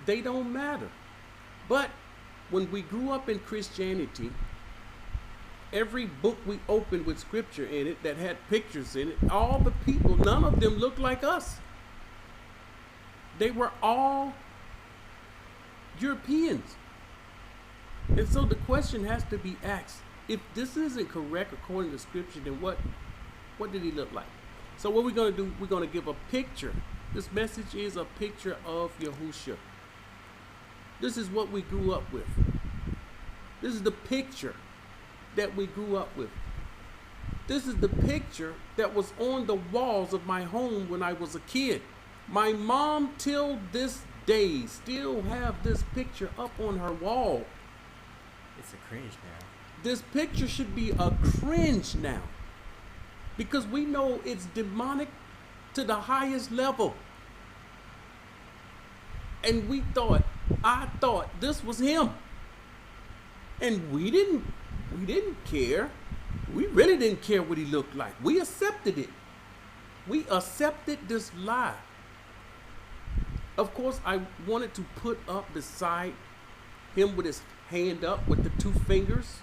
They don't matter. But when we grew up in Christianity, every book we opened with scripture in it that had pictures in it, all the people, none of them looked like us. They were all Europeans. And so the question has to be asked, if this isn't correct according to scripture, then what did he look like? So what we're going to do, we're going to give a picture. This message is a picture of Yahusha. This is what we grew up with. This is the picture that we grew up with. This is the picture that was on the walls of my home when I was a kid. My mom till this day still have this picture up on her wall. It's a cringe now. This picture should be a cringe now, because we know it's demonic to the highest level. And I thought this was him. And we didn't care. We really didn't care what he looked like. We accepted it. We accepted this lie. Of course, I wanted to put up beside him with his hand up with the 2 fingers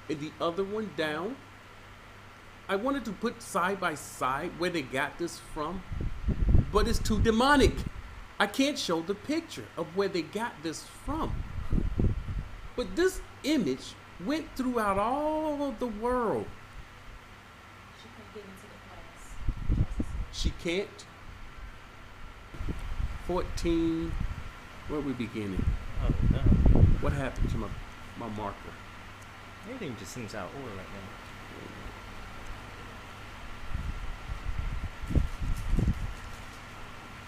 and the other one down. I wanted to put side by side where they got this from, but it's too demonic. I can't show the picture of where they got this from. But this image went throughout all of the world. She can't get into the class. She can't. 14. Where are we beginning? Oh no. What happened to my marker? Everything just seems out of order right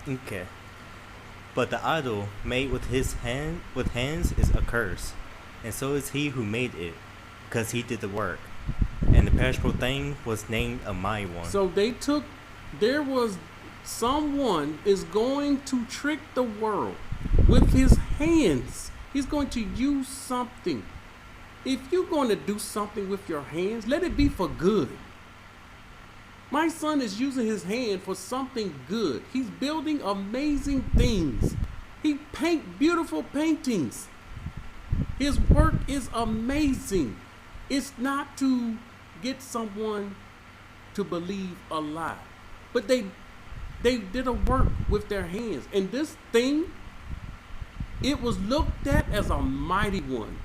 now. Okay. But the idol made with hands is accursed, and so is he who made it, because he did the work. And the perishable thing was named a mighty one. So someone is going to trick the world with his hands. He's going to use something. If you're going to do something with your hands, let it be for good. My son is using his hand for something good. He's building amazing things. He paints beautiful paintings. His work is amazing. It's not to get someone to believe a lie, but they did a work with their hands. And this thing, it was looked at as a mighty one.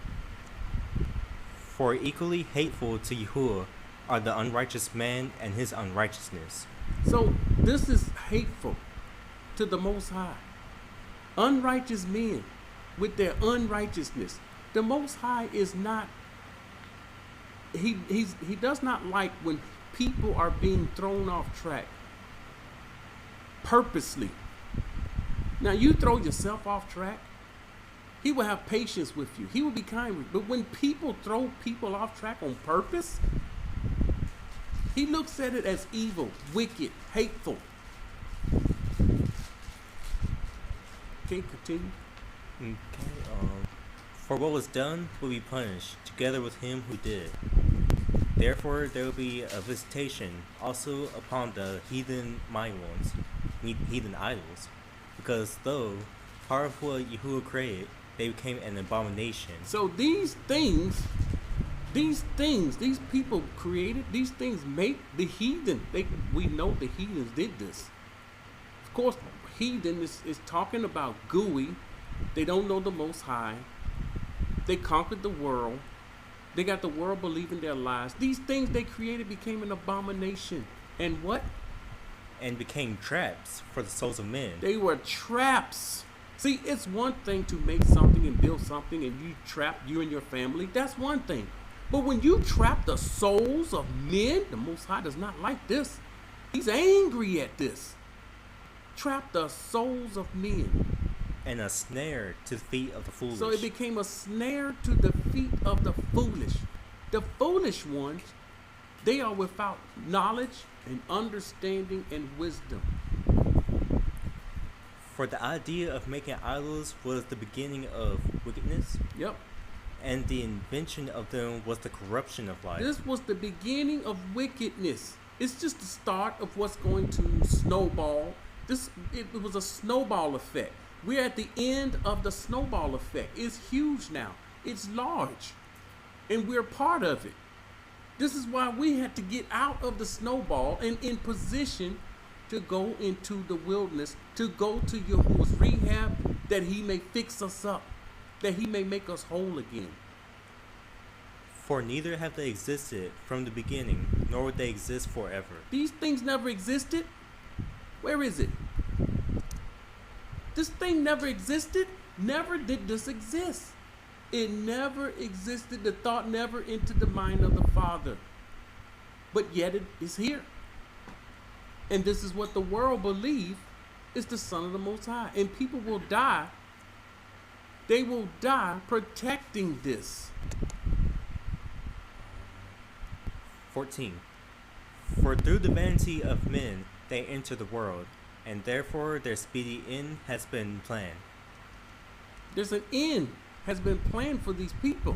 For equally hateful to Yahuah are the unrighteous man and his unrighteousness. So this is hateful to the Most High. Unrighteous men with their unrighteousness. The Most High is not, he does not like when people are being thrown off track purposely. Now you throw yourself off track, he will have patience with you. He will be kind with you. But when people throw people off track on purpose, he looks at it as evil, wicked, hateful. Okay, continue. Okay, for what was done will be punished, together with him who did. Therefore there will be a visitation also upon the heathen idols, because though part of what Yahuah created, they became an abomination. So these people created, these things make the heathen. We know the heathens did this. Of course, heathen is talking about gooey. They don't know the Most High. They conquered the world. They got the world believing their lies. These things they created became an abomination. And what? And became traps for the souls of men. They were traps. See, it's one thing to make something and build something and you trap you and your family. That's one thing. But when you trap the souls of men, the Most High does not like this. He's angry at this. Trap the souls of men. And a snare to the feet of the foolish. So it became a snare to the feet of the foolish. The foolish ones, they are without knowledge and understanding and wisdom. For the idea of making idols was the beginning of wickedness. Yep. And the invention of them was the corruption of life. This was the beginning of wickedness. It's just the start of what's going to snowball. It was a snowball effect. We're at the end of the snowball effect. It's huge now. It's large. And we're part of it. This is why we had to get out of the snowball and in position to go into the wilderness, to go to Yahuwah's rehab, that he may fix us up, that he may make us whole again. For neither have they existed from the beginning, nor would they exist forever. These things never existed. Where is it? This thing never existed. Never did this exist. It never existed. The thought never entered the mind of the Father. But yet it is here. And this is what the world believes is the Son of the Most High. And people will die. They will die protecting this. 14. For through the vanity of men they enter the world, and therefore their speedy end has been planned. There's an end has been planned for these people.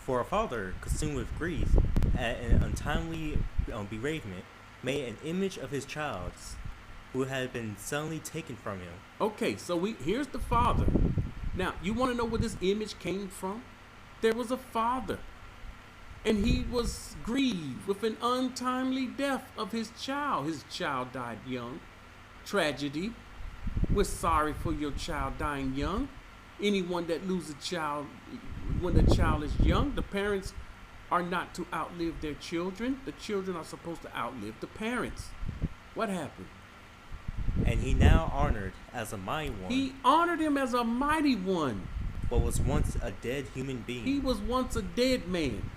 For a father, consumed with grief at an untimely bereavement, made an image of his child, who had been suddenly taken from him. Okay, so here's the father. Now, you want to know where this image came from? There was a father, and he was grieved with an untimely death of his child. His child died young. Tragedy. We're sorry for your child dying young. Anyone that loses a child when the child is young, the parents are not to outlive their children. The children are supposed to outlive the parents. What happened? And he now honored as a mighty one. He honored him as a mighty one. What was once a dead human being. He was once a dead man.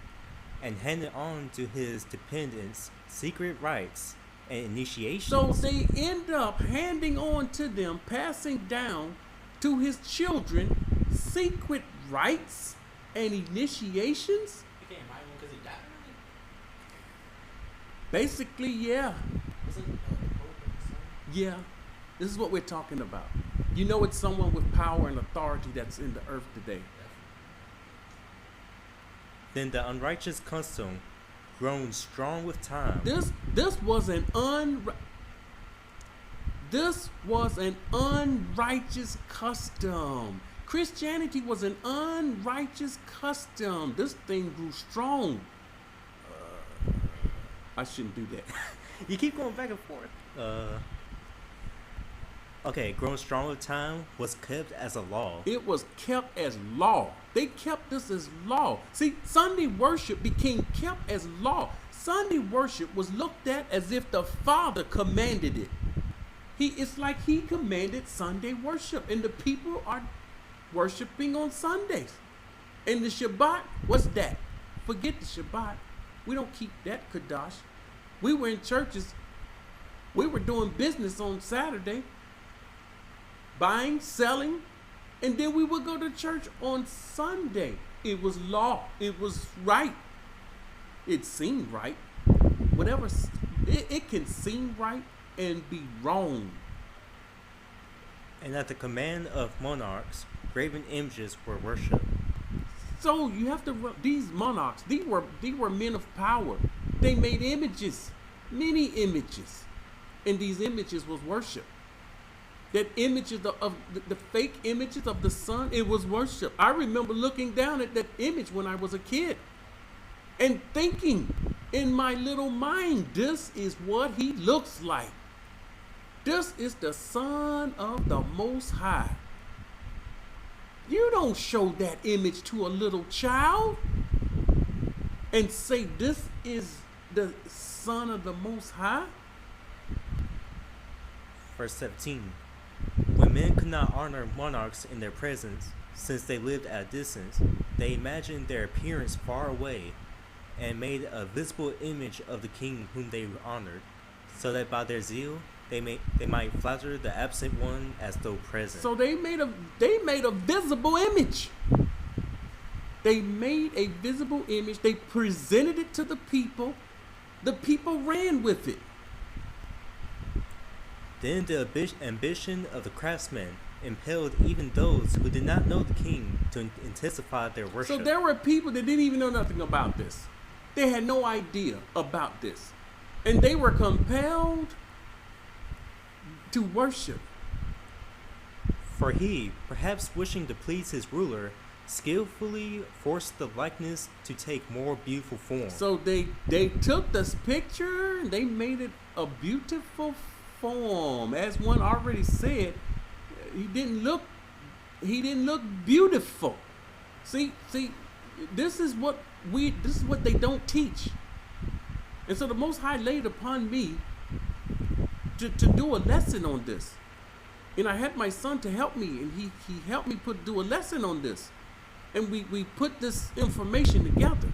And handed on to his dependents secret rights and initiations. So they end up handing on to them, passing down to his children, secret rights and initiations. Became my one because he died early. Basically, yeah. Was it the Pope and the son? Yeah. This is what we're talking about. You know, it's someone with power and authority that's in the earth today. Then the unrighteous custom, grown strong with time. This was an unrighteous custom. Christianity was an unrighteous custom. This thing grew strong. I shouldn't do that. You keep going back and forth. Okay, grown strong with time was kept as a law. It was kept as law. They kept this as law. See, Sunday worship became kept as law. Sunday worship was looked at as if the Father commanded it. It's like he commanded Sunday worship, and the people are worshiping on Sundays. And the Shabbat, what's that? Forget the Shabbat. We don't keep that Kadash. We were in churches. We were doing business on Saturday, buying, selling, and then we would go to church on Sunday. It was law. It was right. It seemed right. Whatever. It can seem right and be wrong. And at the command of monarchs, graven images were worshipped. So you have to, these monarchs, these were men of power. They made images, many images, and these images was worship. That images of the fake images of the sun, it was worship. I remember looking down at that image when I was a kid and thinking in my little mind, this is what he looks like. This is the Son of the Most High. You don't show that image to a little child and say this is the Son of the Most High. Verse 17. When men could not honor monarchs in their presence, since they lived at a distance, they imagined their appearance far away, and made a visible image of the king whom they honored, so that by their zeal they might flatter the absent one as though present. So they made a visible image. They made a visible image. They presented it to the people. The people ran with it. Then the ambition of the craftsmen impelled even those who did not know the king to intensify their worship. So there were people that didn't even know nothing about this. They had no idea about this. And they were compelled to worship. For he, perhaps wishing to please his ruler, skillfully forced the likeness to take more beautiful form. So they took this picture and they made it a beautiful form. As one already said, he didn't look beautiful. See, this is what they don't teach. And so the Most High laid upon me to do a lesson on this. And I had my son to help me, and he helped me do a lesson on this. And we put this information together.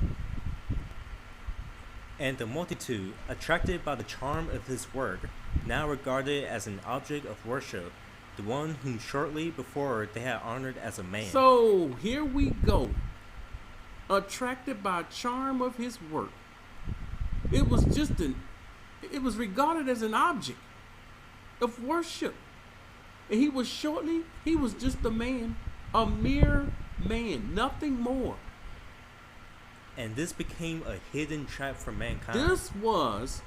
And the multitude, attracted by the charm of his work, now regarded as an object of worship, the one whom shortly before they had honored as a man. So here we go. Attracted by charm of his work. It was regarded as an object of worship. And he was just a man, a mere man, nothing more. And this became a hidden trap for mankind. This was,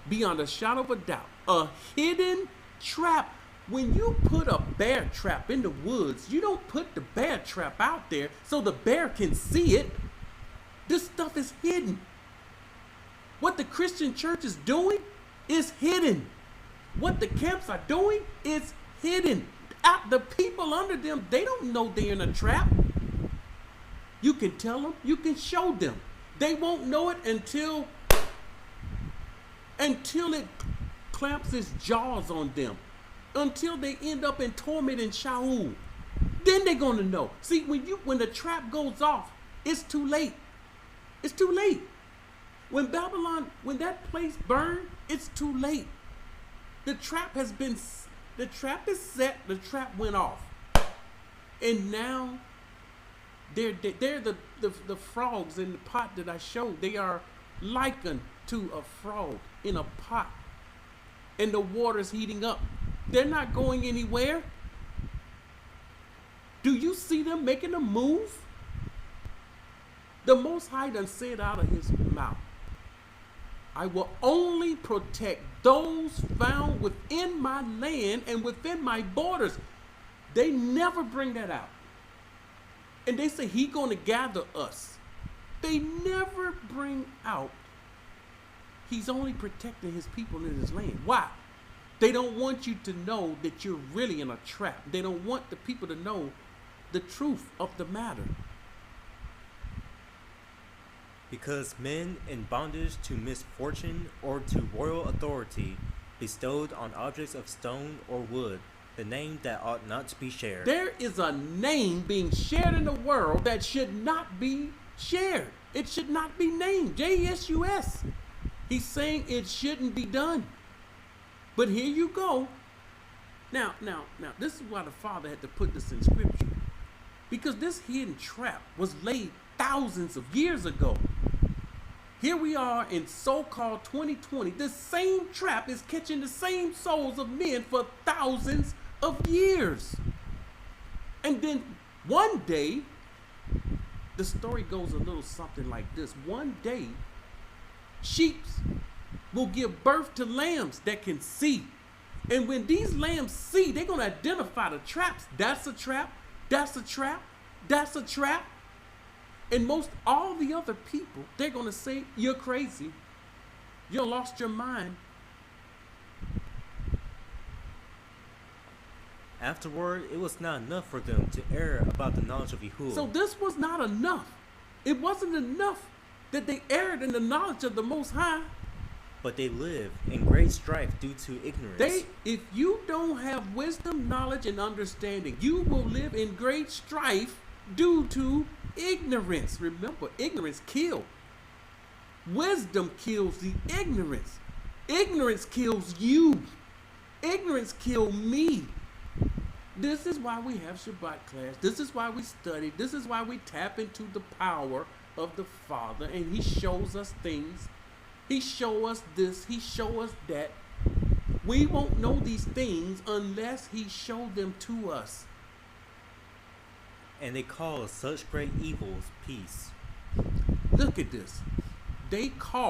beyond a shadow of a doubt, a hidden trap. When you put a bear trap in the woods, you don't put the bear trap out there so the bear can see it. This stuff is hidden. What the Christian church is doing is hidden. What the camps are doing is hidden. The people under them, they don't know they're in a trap. You can tell them, you can show them. They won't know it until it clamps its jaws on them. Until they end up in torment in Sheol. Then they're gonna know. See, when the trap goes off, it's too late. It's too late. When that place burned, it's too late. The trap is set, the trap went off. And now they're the frogs in the pot that I showed. They are likened to a frog in a pot. And the water's heating up. They're not going anywhere. Do you see them making a move? The Most High done said out of his mouth, I will only protect those found within my land and within my borders. They never bring that out. And they say he gonna gather us. They never bring out he's only protecting his people in his land. Why? They don't want you to know that you're really in a trap. They don't want the people to know the truth of the matter. Because men in bondage to misfortune or to royal authority bestowed on objects of stone or wood the name that ought not to be shared. There is a name being shared in the world that should not be shared. It should not be named. JSUS. He's saying it shouldn't be done. But here you go. Now, this is why the Father had to put this in Scripture. Because this hidden trap was laid thousands of years ago. Here we are in so-called 2020. This same trap is catching the same souls of men for thousands of years. And then one day, the story goes a little something like this. One day, sheep will give birth to lambs that can see. And when these lambs see, they're going to identify the traps. That's a trap. That's a trap. That's a trap. And all the other people, they're going to say, you're crazy. You lost your mind. Afterward, it was not enough for them to err about the knowledge of Yahuah. So this was not enough. It wasn't enough that they erred in the knowledge of the Most High. But they live in great strife due to ignorance. If you don't have wisdom, knowledge, and understanding, you will live in great strife due to ignorance. Remember, ignorance kills. Wisdom kills the ignorance. Ignorance kills you. Ignorance kills me. This is why we have Shabat class. This is why we study. This is why we tap into the power of the Father, and he shows us things. He show us this. He show us that. We won't know these things unless he showed them to us. And they call such great evils peace. Look at this. They call